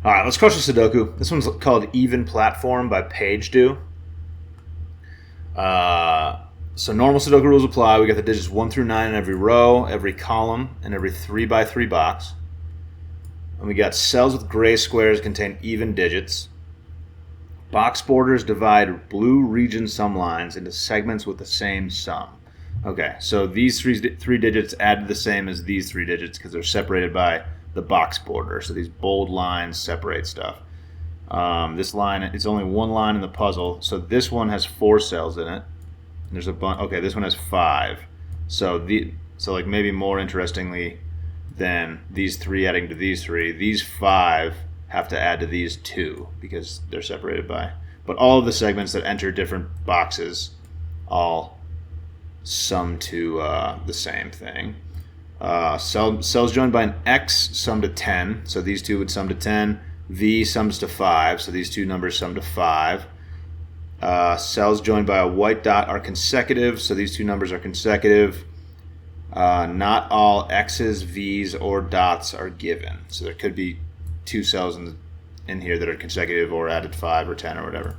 All right, let's crush a Sudoku. This one's called Even Platform by PageDo. So normal Sudoku rules apply. We got the digits 1 through 9 in every row, every column, and every 3x3 box. And we got cells with gray squares contain even digits. Box borders divide blue region sum lines into segments with the same sum. Okay, so these three digits add to the same as these three digits because they're separated by the box border. So these bold lines separate stuff. This line, it's only one line in the puzzle. So this one has 4 cells in it. And there's a bunch. Okay, this one has 5. So like maybe more interestingly than these 3 adding to these 3, these 5 have to add to these 2 because they're separated by. But all of the segments that enter different boxes all sum to the same thing. Cells joined by an X sum to 10. So these two would sum to 10. V sums to 5. So these two numbers sum to 5. Cells joined by a white dot are consecutive, so these two numbers are consecutive. Not all X's, V's, or dots are given. So there could be 2 cells in here that are consecutive or added 5 or 10 or whatever.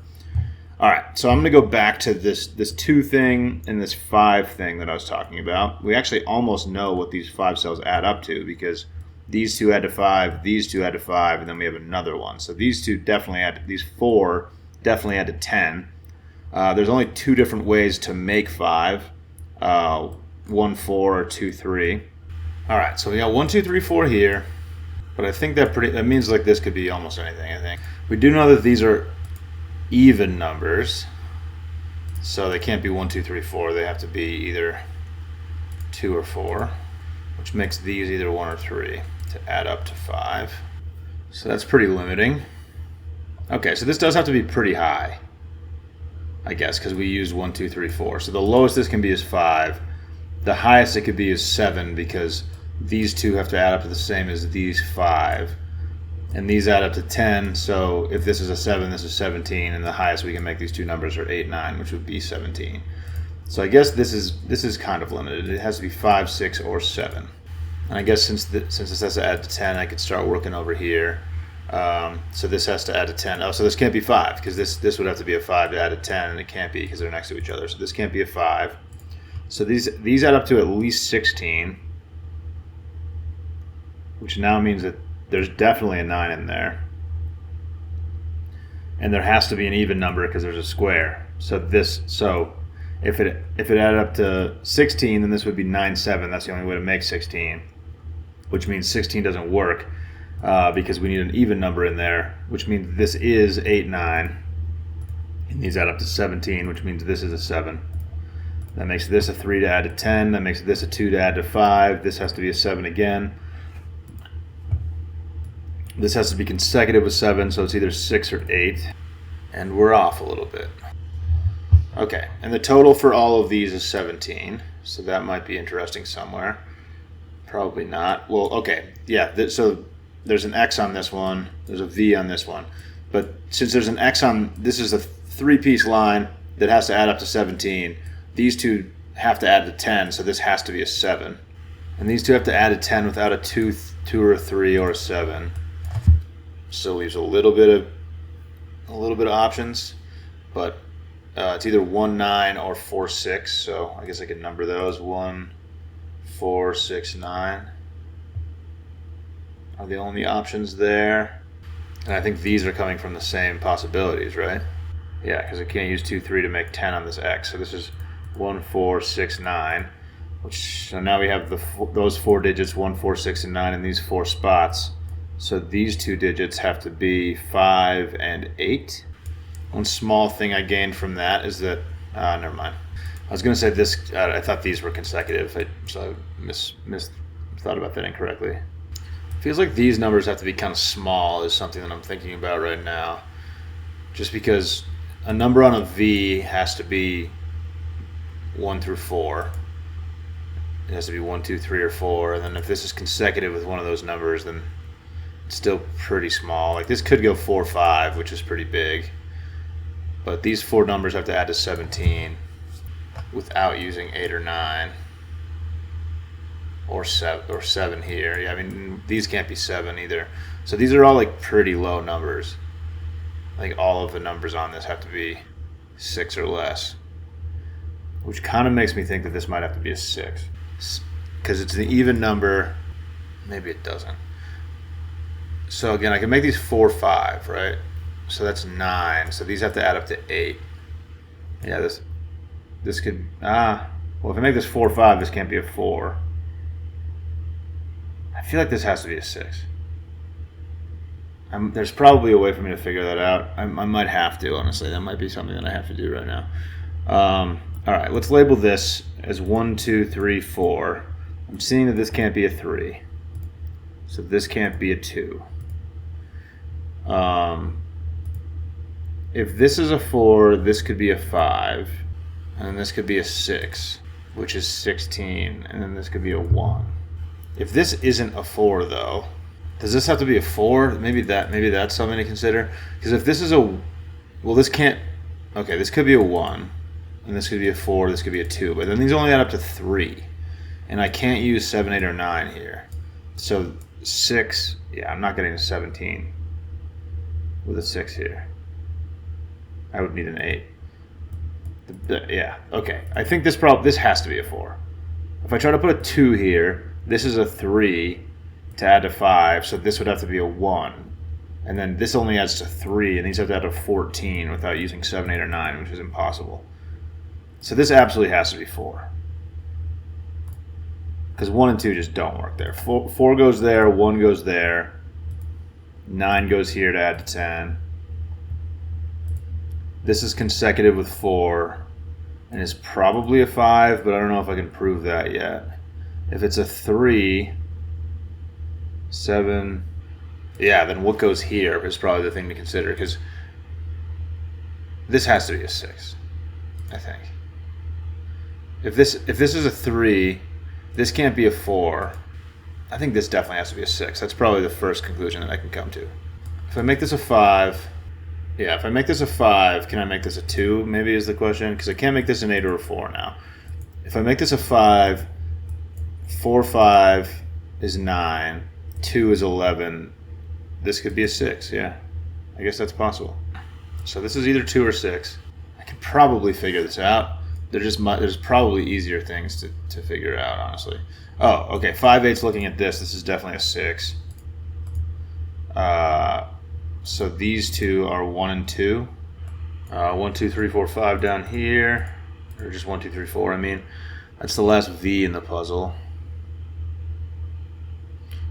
All right, so I'm going to go back to this 2 thing and this 5 thing that I was talking about. We actually almost know what these 5 cells add up to because these 2 add to 5, these 2 add to 5, and then we have another one. So these 2 definitely add to, these 4 definitely add to 10. There's only 2 different ways to make 5. 1, 4, or 2, 3. All right, so we got 1, 2, 3, 4 here. But I think that means like this could be almost anything, I think. We do know that these are even numbers. So they can't be 1, 2, 3, 4. They have to be either 2 or 4, which makes these either 1 or 3 to add up to 5. So that's pretty limiting. Okay, so this does have to be pretty high, I guess, because we used 1, 2, 3, 4. So the lowest this can be is 5. The highest it could be is 7 because these 2 have to add up to the same as these 5. And these add up to 10, so if this is a 7, this is 17, and the highest we can make these 2 numbers are 8, 9, which would be 17. So I guess this is kind of limited. It has to be 5, 6, or 7. And I guess since this has to add to 10, I could start working over here. So this has to add to 10. Oh, so this can't be 5 because this would have to be a 5 to add to 10, and it can't be because they're next to each other. So this can't be a 5. So these add up to at least 16, which now means that there's definitely a 9 in there. And there has to be an even number because there's a square. So if it added up to 16, then this would be 9, 7. That's the only way to make 16, which means 16 doesn't work because we need an even number in there, which means this is 8, 9. And these add up to 17, which means this is a 7. That makes this a 3 to add to 10. That makes this a 2 to add to 5. This has to be a 7 again. This has to be consecutive with 7, so it's either 6 or 8. And we're off a little bit. Okay, and the total for all of these is 17. So that might be interesting somewhere. Probably not. Well, okay, yeah, so there's an X on this one. There's a V on this one. But since there's an X on, this is a 3-piece line that has to add up to 17. These 2 have to add to 10, so this has to be a 7. And these 2 have to add to 10 without a 2 or a 3 or a 7. So leaves a little bit of options, but it's either 1, 9 or 4, 6. So I guess I could number those. 1, 4, 6, 9 are the only options there. And I think these are coming from the same possibilities, right? Yeah, because I can't use 2, 3 to make 10 on this X. So this is 1, 4, 6, 9. So now we have those 4 digits, 1, 4, 6, and 9 in these 4 spots. So these 2 digits have to be 5 and 8. One small thing I gained from that is that, never mind. I was going to say this, I thought these were consecutive, so I thought about that incorrectly. Feels like these numbers have to be kind of small is something that I'm thinking about right now. Just because a number on a V has to be 1 through 4. It has to be 1, 2, 3, or 4. And then if this is consecutive with one of those numbers, then it's still pretty small. Like this could go 4, 5, which is pretty big. But these 4 numbers have to add to 17 without using 8 or 9 or 7 here. Yeah, I mean, these can't be 7 either. So these are all like pretty low numbers. Like all of the numbers on this have to be 6 or less, which kind of makes me think that this might have to be a 6 because it's an even number. Maybe it doesn't. So again, I can make these 4, 5, right? So that's 9. So these have to add up to 8. Yeah, this could well, if I make this 4, 5, this can't be a 4. I feel like this has to be a 6. There's probably a way for me to figure that out. I might have to, honestly. That might be something that I have to do right now. All right, let's label this as 1, 2, 3, 4. I'm seeing that this can't be a 3. So this can't be a 2. If this is a 4, this could be a 5. And this could be a 6, which is 16. And then this could be a 1. If this isn't a 4, though, does this have to be a 4? Maybe that's something to consider. Because if this is this can't. Okay, this could be a 1, and this could be a 4. This could be a 2. But then these only add up to 3, and I can't use 7, 8, or 9 here. So 6. Yeah, I'm not getting a 17 with a 6 here. I would need an 8. Yeah. Okay. I think this has to be a 4. If I try to put a 2 here, this is a 3. To add to 5, so this would have to be a 1, and then this only adds to 3, and these have to add to 14 without using 7, 8, or 9, which is impossible. So this absolutely has to be 4, because 1 and 2 just don't work there. 4 goes there, 1 goes there, 9 goes here to add to 10. This is consecutive with 4, and is probably a 5, but I don't know if I can prove that yet. If it's a 3, 7, yeah, then what goes here is probably the thing to consider, because this has to be a 6, I think. If this is a 3, this can't be a 4. I think this definitely has to be a 6. That's probably the first conclusion that I can come to. If I make this a 5, yeah, if I make this a 5, can I make this a 2? Maybe is the question, because I can't make this an 8 or a 4 now. If I make this a 5, 4, 5 is 9. 2 is 11. This could be a 6, yeah. I guess that's possible. So this is either 2 or 6. I can probably figure this out. There's probably easier things to figure out, honestly. Oh, okay, 5, 8's looking at this. This is definitely a 6. So these two are 1 and 2. 1, 2, 3, 4, 5 down here. Or just 1, 2, 3, 4, I mean. That's the last V in the puzzle.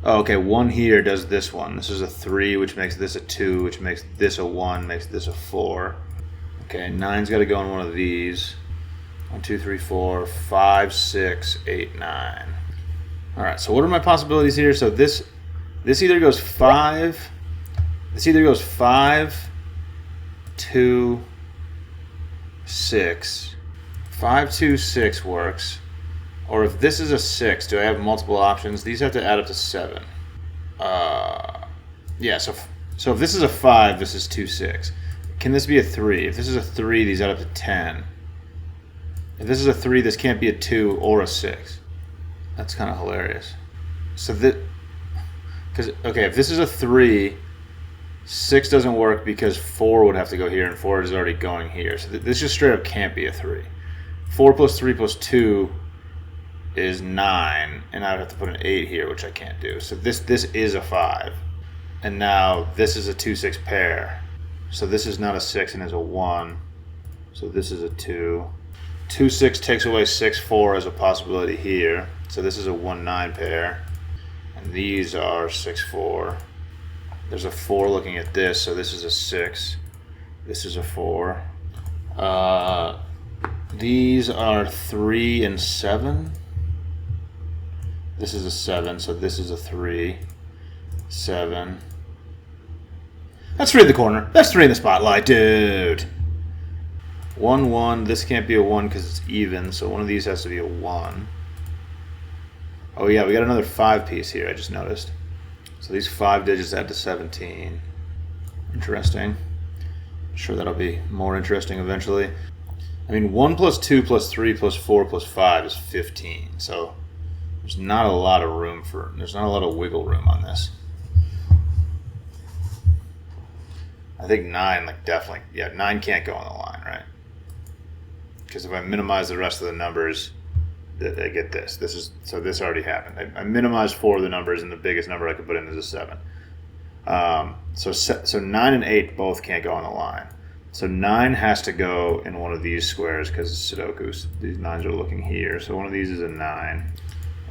Oh, okay, 1 here does this one. This is a 3, which makes this a 2, which makes this a 1, makes this a 4. Okay, 9's got to go in one of these. 1, 2, 3, 4, 5, 6, 8, 9. All right, so what are my possibilities here? So this either goes 5. This either goes 5, 2, 6. 5, 2, 6 works. Or if this is a 6, do I have multiple options? These have to add up to 7. Yeah, so if this is a 5, this is 2, 6. Can this be a 3? If this is a 3, these add up to 10. If this is a 3, this can't be a 2 or a 6. That's kind of hilarious. So okay, if this is a 3, 6 doesn't work because 4 would have to go here, and 4 is already going here. So this just straight up can't be a 3. 4 plus 3 plus 2 is 9, and I would have to put an 8 here, which I can't do. So this is a 5, and now this is a 2, 6 pair. So this is not a 6 and is a 1. So this is a 2. 2, 6 takes away 6, 4 as a possibility here. So this is a 1, 9 pair, and these are 6, 4. There's a 4 looking at this, so this is a 6. This is a 4. These are 3 and 7. This is a 7, so this is a 3, 7. That's 3 in the corner. That's 3 in the spotlight, dude. 1, 1. This can't be a 1 because it's even, so one of these has to be a 1. Oh yeah, we got another 5 piece here, I just noticed. So these 5 digits add to 17. Interesting. I'm sure that'll be more interesting eventually. I mean, 1 plus 2 plus 3 plus 4 plus 5 is 15, so there's not a lot of wiggle room on this. I think 9, like definitely, yeah, 9 can't go on the line, right? Because if I minimize the rest of the numbers, I get this. So this already happened. I minimized 4 of the numbers, and the biggest number I could put in is a 7. So 9 and 8 both can't go on the line. So 9 has to go in one of these squares because it's Sudoku. These 9s are looking here. So one of these is a 9.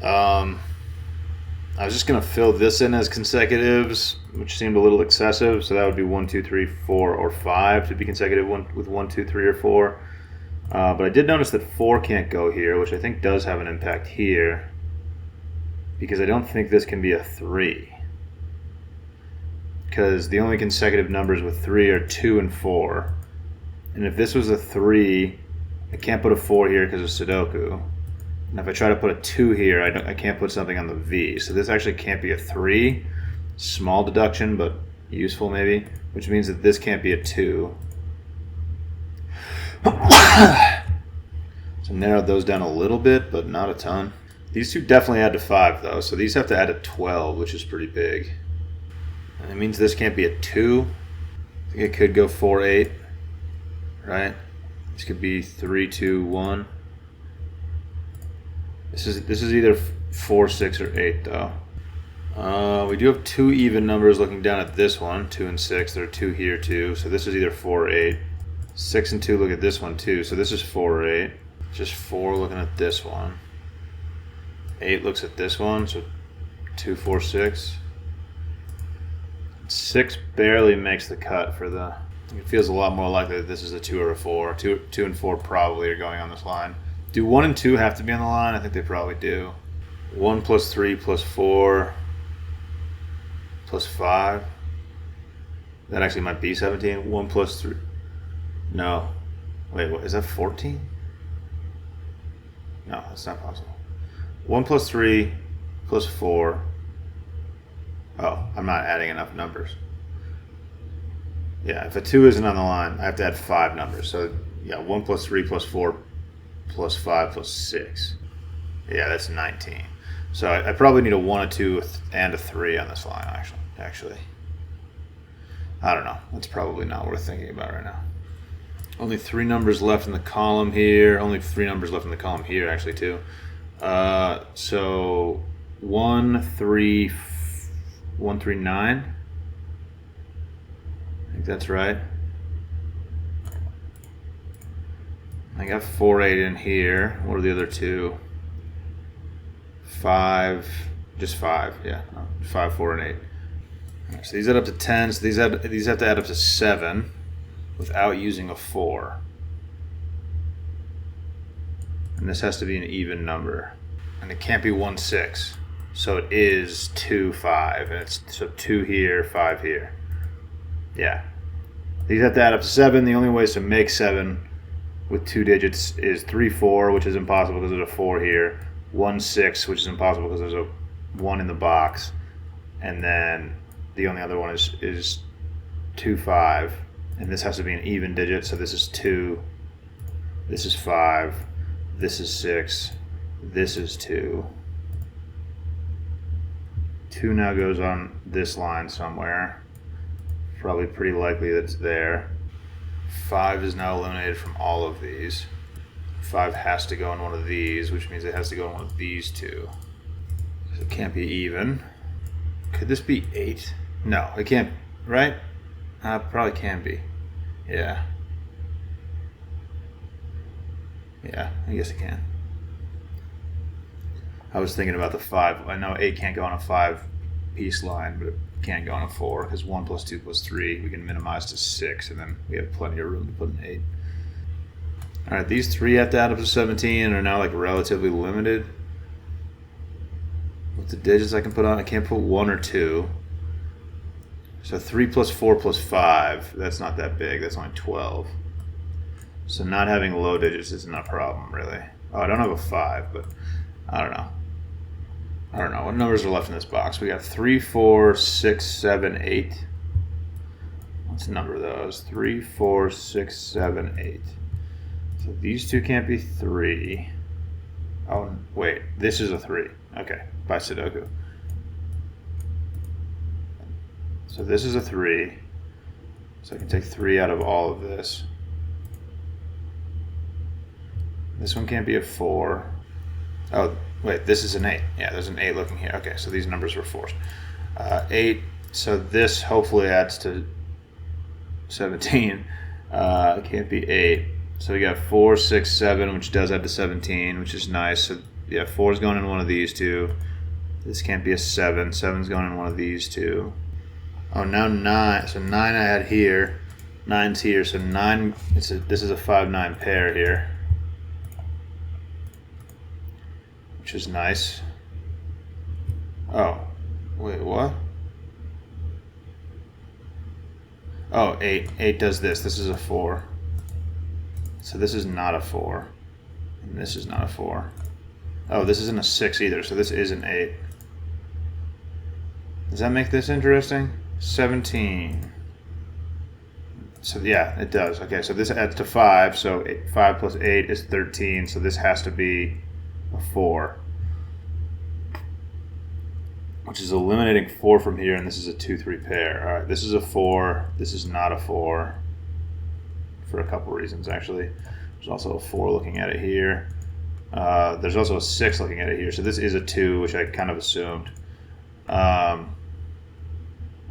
I was just going to fill this in as consecutives, which seemed a little excessive. So that would be 1, 2, 3, 4, or 5 to be consecutive with 1, 2, 3, or 4. But I did notice that 4 can't go here, which I think does have an impact here, because I don't think this can be a 3. Because the only consecutive numbers with 3 are 2 and 4. And if this was a 3, I can't put a 4 here because of Sudoku. And if I try to put a 2 here, I can't put something on the V. So this actually can't be a 3. Small deduction, but useful maybe. Which means that this can't be a 2. So narrowed those down a little bit, but not a ton. These two definitely add to 5 though. So these have to add to 12, which is pretty big. And it means this can't be a 2. I think it could go 4, 8. Right? This could be 3, 2, 1. This is either 4, 6, or 8 though. We do have 2 even numbers looking down at this one, 2 and 6. There are 2 here too, so this is either 4 or 8. 6 and 2 look at this one too, so this is 4 or 8. Just 4 looking at this one. 8 looks at this one, so 2, 4, 6. 6 barely makes the cut for the... It feels a lot more likely that this is a 2 or a 4. 2 and 4 probably are going on this line. Do 1 and 2 have to be on the line? I think they probably do. 1 plus 3 plus 4 plus 5. That actually might be 17. 1 plus 3. No. Wait, what, is that 14? No, that's not possible. 1 plus 3 plus 4. Oh, I'm not adding enough numbers. Yeah, if a 2 isn't on the line, I have to add 5 numbers. So, yeah, 1 plus 3 plus 4 plus 5 plus 6. Yeah, that's 19. So I probably need a 1, a 2, and a 3 on this line, actually. I don't know. That's probably not worth thinking about right now. Only 3 numbers left in the column here. Only 3 numbers left in the column here, actually, too. So 1, 3, 1, 3, 9. I think that's right. I got 4, 8 in here. What are the other 2? 5, just 5, yeah. 5, 4, and 8. Right, so these add up to 10, so these have to add up to 7 without using a 4. And this has to be an even number. And it can't be 1, 6. So it is 2, 5. And it's so 2 here, 5 here. Yeah. These have to add up to 7. The only way to make 7 with 2 digits is 3, 4, which is impossible because there's a 4 here. 1, 6, which is impossible because there's a 1 in the box. And then the only other one is 2, 5. And this has to be an even digit. So this is 2. This is 5. This is 6. This is 2. 2 now goes on this line somewhere. Probably pretty likely that it's there. 5 is now eliminated from all of these. 5 has to go in one of these, which means it has to go in one of these 2. So it can't be even. Could this be 8? No, it can't, right? Probably can be. Yeah. Yeah, I guess it can. I was thinking about the 5. I know 8 can't go on a 5-piece line, but it can go on a 4, because 1 plus 2 plus 3, we can minimize to 6, and then we have plenty of room to put an 8. All right, these 3 have to add up to 17 and are now like relatively limited with the digits I can put on. I can't put 1 or 2. So 3 plus 4 plus 5, that's not that big. That's only 12. So not having low digits isn't a problem, really. Oh, I don't have a 5, but I don't know. I don't know. What numbers are left in this box? We got 3, 4, 6, 7, 8. Let's number those. 3, 4, 6, 7, 8. So these 2 can't be 3. Oh, wait. This is a 3. Okay, by Sudoku. So this is a 3. So I can take 3 out of all of this. This one can't be a 4. Oh, wait, this is an 8. Yeah, there's an 8 looking here. Okay, so these numbers were 4s. 8, so this hopefully adds to 17. It can't be 8. So we got 4, 6, 7, which does add to 17, which is nice. So yeah, 4 is going in one of these two. This can't be a 7. 7's going in one of these two. Oh, now 9. So 9 I had here. 9's here. So 9. This is a 5-9 pair here, which is nice. Oh, wait, what? Oh, 8. 8 does this. This is a 4. So this is not a 4. And this is not a 4. Oh, this isn't a 6 either. So this is an 8. Does that make this interesting? 17. So yeah, it does. Okay, so this adds to 5. So 5 plus 8 is 13. So this has to be a 4. Which is eliminating 4 from here, and this is a 2-3 pair. All right, this is a 4. This is not a 4 for a couple reasons, actually. There's also a 4 looking at it here. There's also a 6 looking at it here. So this is a 2, which I kind of assumed.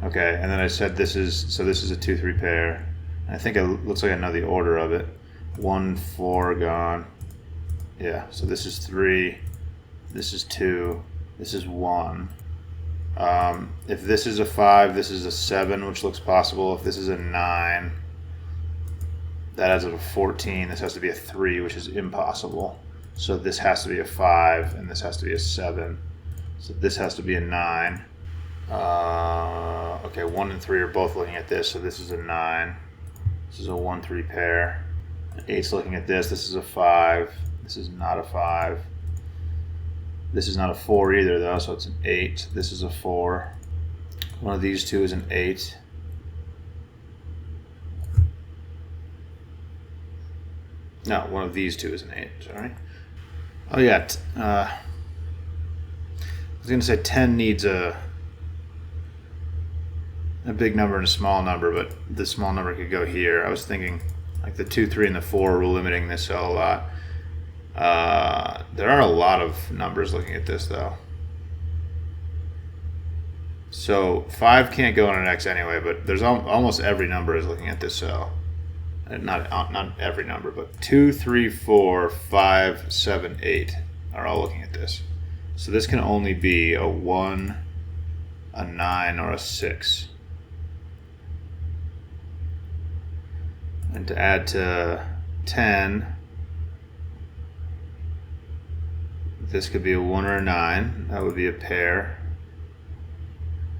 Okay, and then I said this is a 2-3 pair. I think it looks like I know the order of it. 1, 4 gone. Yeah, so this is 3. This is 2. This is 1. If this is a 5, this is a 7, which looks possible. If this is a 9, that adds up to 14. This has to be a 3, which is impossible. So this has to be a 5, and this has to be a 7. So this has to be a 9. Okay, 1 and 3 are both looking at this, so this is a 9. This is a 1-3 pair. 8's looking at this. This is a 5. This is not a 5. This is not a 4 either, though, so it's an 8. This is a 4. One of these two is an 8. No, one of these two is an 8, sorry. Oh, yeah. I was going to say 10 needs a big number and a small number, but the small number could go here. I was thinking like the 2, 3, and the 4 were limiting this cell a lot. There are a lot of numbers looking at this, though. So 5 can't go on an X anyway, but there's almost every number is looking at this cell. Not every number, but 2, 3, 4, 5, 7, 8 are all looking at this. So this can only be a 1, a 9, or a 6. And to add to 10, this could be a 1 or a 9. That would be a pair.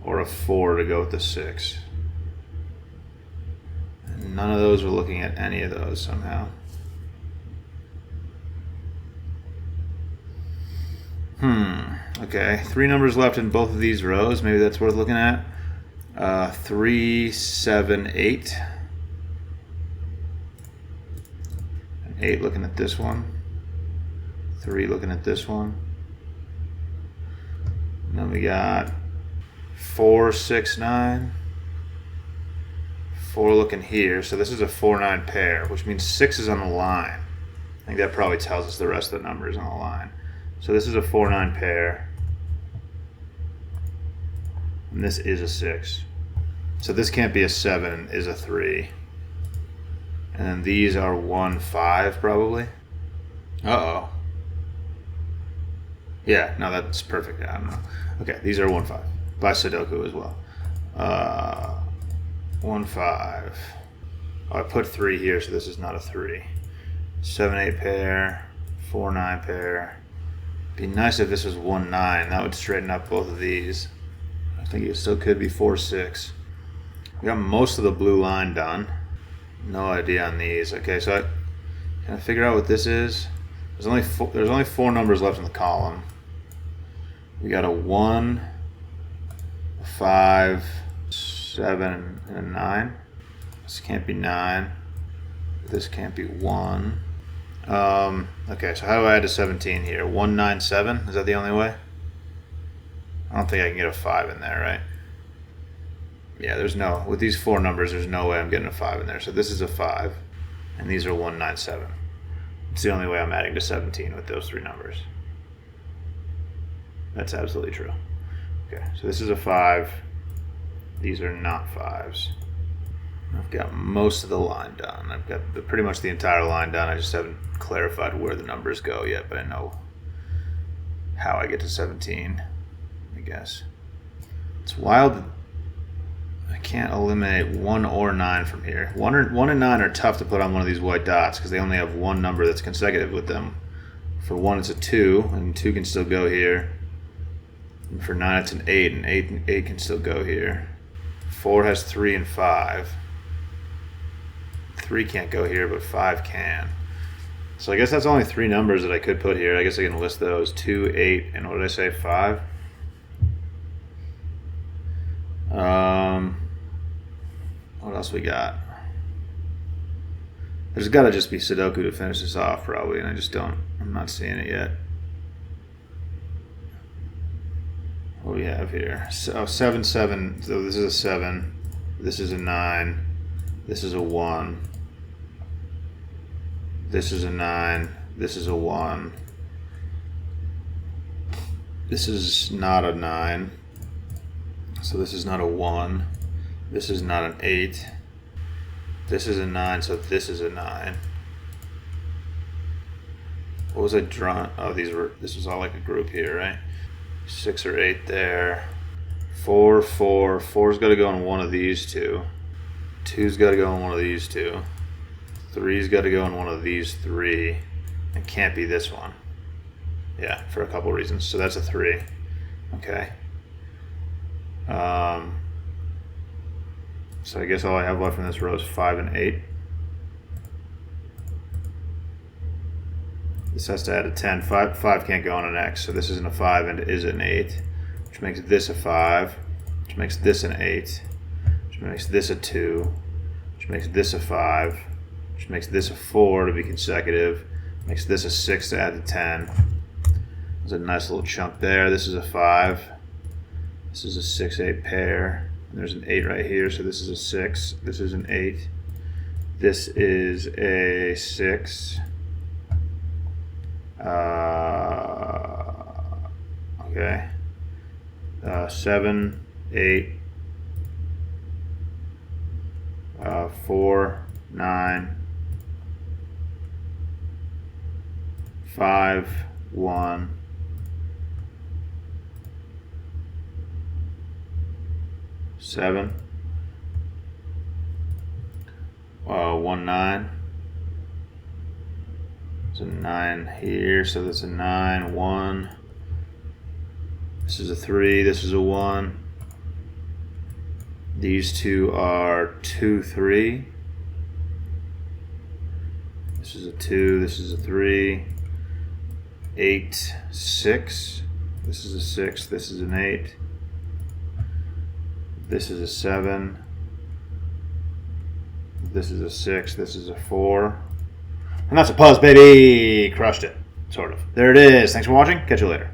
Or a 4 to go with the 6. And none of those are looking at any of those somehow. Okay, 3 numbers left in both of these rows. Maybe that's worth looking at. 3, 7, 8. 8 looking at this one. 3 looking at this one. And then we got 4, 6, 9. 4 looking here. So this is a 4, 9 pair, which means 6 is on the line. I think that probably tells us the rest of the numbers on the line. So this is a 4, 9 pair. And this is a 6. So this can't be a 7, is a 3. And then these are 1, 5 probably. Uh-oh. Yeah, no, that's perfect. I don't know. Okay, these are 1, 5. By Sudoku as well. 1, 5. Oh, I put 3 here, so this is not a 3. 7, 8 pair. 4, 9 pair. Be nice if this was 1, 9. That would straighten up both of these. I think it still could be 4, 6. We got most of the blue line done. No idea on these. Okay, so can I figure out what this is? There's only 4 numbers left in the column. We got a 1, a 5, 7, and a 9. This can't be 9. This can't be 1. Okay, so how do I add to 17 here? 1, 9, 7? Is that the only way? I don't think I can get a 5 in there, right? Yeah, there's no, with these 4 numbers, there's no way I'm getting a 5 in there. So this is a 5, and these are 197. It's the only way I'm adding to 17 with those 3 numbers. That's absolutely true. Okay, so this is a 5. These are not 5s. I've got most of the line done. I've got pretty much the entire line done. I just haven't clarified where the numbers go yet, but I know how I get to 17, I guess. It's wild. I can't eliminate 1 or 9 from here. 1 and 9 are tough to put on one of these white dots because they only have one number that's consecutive with them. For 1, it's a 2, and 2 can still go here. And for 9, it's an 8, and 8 can still go here. 4 has 3 and 5. 3 can't go here, but 5 can. So I guess that's only 3 numbers that I could put here. I guess I can list those: 2, 8, and what did I say? 5. What else we got? There's got to just be Sudoku to finish this off, probably, and I'm not seeing it yet. What do we have here? So 7, 7. So this is a 7. This is a 9. This is a 1. This is a 9. This is a 1. This is not a 9. So this is not a 1. This is not an 8. This is a 9, so this is a 9. What was I drawing? Oh, this was all like a group here, right? 6 or 8 there. 4, 4. 4's got to go in one of these two. 2's got to go in one of these two. 3's got to go in one of these 3. It can't be this one. Yeah, for a couple reasons. So that's a 3. Okay. So I guess all I have left in this row is 5 and 8. This has to add a 10. 5 can't go on an X, so this isn't a 5 and it is an 8, which makes this a 5, which makes this an 8, which makes this a 2, which makes this a 5, which makes this a 4 to be consecutive, makes this a 6 to add to 10. There's a nice little chunk there. This is a 5. This is a 6, 8 pair. And there's an 8 right here, so this is a 6. This is an 8. This is a 6. Okay. 7, 8, 4, 9, 5, 1. 7, 1, 9. There's a 9 here, so that's a 9, 1. This is a 3, this is a 1. These two are 2, 3. This is a 2, this is a 3. 8, 6. This is a 6, this is an 8. This is a 7. This is a 6. This is a 4. And that's a puzz, baby! Crushed it. Sort of. There it is. Thanks for watching. Catch you later.